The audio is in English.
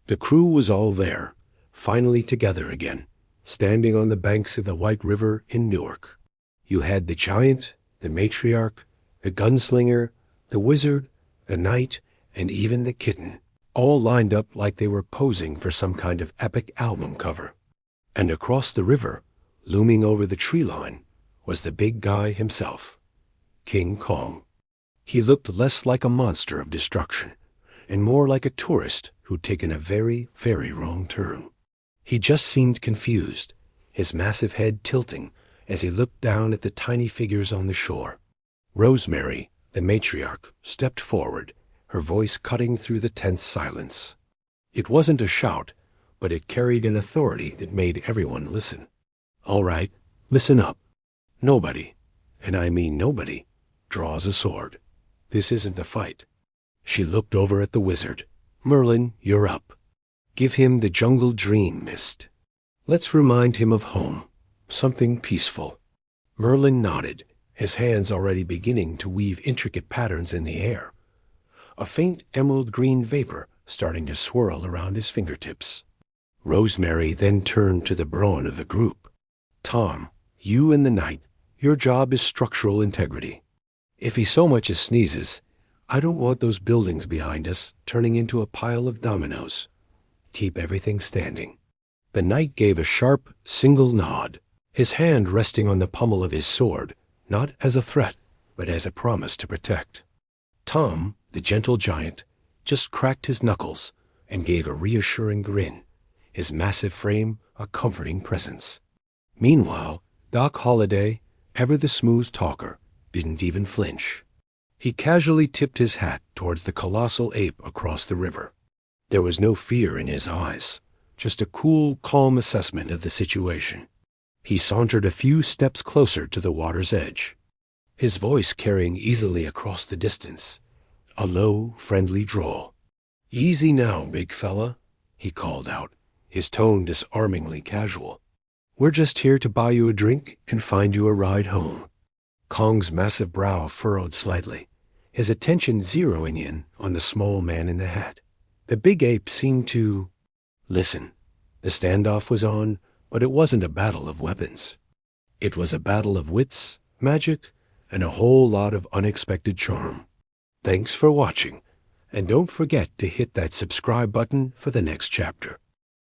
The crew was all there, finally together again, standing on the banks of the White River in Newark. You had the giant, the matriarch, the gunslinger, the wizard, the knight, and even the kitten, all lined up like they were posing for some kind of epic album cover. And across the river, looming over the tree line, was the big guy himself, King Kong. He looked less like a monster of destruction, and more like a tourist who'd taken a very, very wrong turn. He just seemed confused, his massive head tilting as he looked down at the tiny figures on the shore. Rosemary, the matriarch, stepped forward, her voice cutting through the tense silence. It wasn't a shout, but it carried an authority that made everyone listen. All right, listen up. Nobody, and I mean nobody, draws a sword. This isn't a fight. She looked over at the wizard. Merlin, you're up. Give him the jungle dream mist. Let's remind him of home, something peaceful. Merlin nodded, his hands already beginning to weave intricate patterns in the air. A faint emerald green vapor starting to swirl around his fingertips. Rosemary then turned to the brawn of the group. Tom, you and the knight, your job is structural integrity. If he so much as sneezes, I don't want those buildings behind us turning into a pile of dominoes. Keep everything standing. The knight gave a sharp, single nod, his hand resting on the pommel of his sword, not as a threat, but as a promise to protect. Tom, the gentle giant, just cracked his knuckles and gave a reassuring grin, his massive frame a comforting presence. Meanwhile, Doc Holliday, ever the smooth talker, didn't even flinch. He casually tipped his hat towards the colossal ape across the river. There was no fear in his eyes, just a cool, calm assessment of the situation. He sauntered a few steps closer to the water's edge, his voice carrying easily across the distance, a low, friendly drawl. Easy now, big fella, he called out, his tone disarmingly casual. We're just here to buy you a drink and find you a ride home. Kong's massive brow furrowed slightly, his attention zeroing in on the small man in the hat. The big ape seemed to listen. The standoff was on, but it wasn't a battle of weapons. It was a battle of wits, magic, and a whole lot of unexpected charm. Thanks for watching, and don't forget to hit that subscribe button for the next chapter.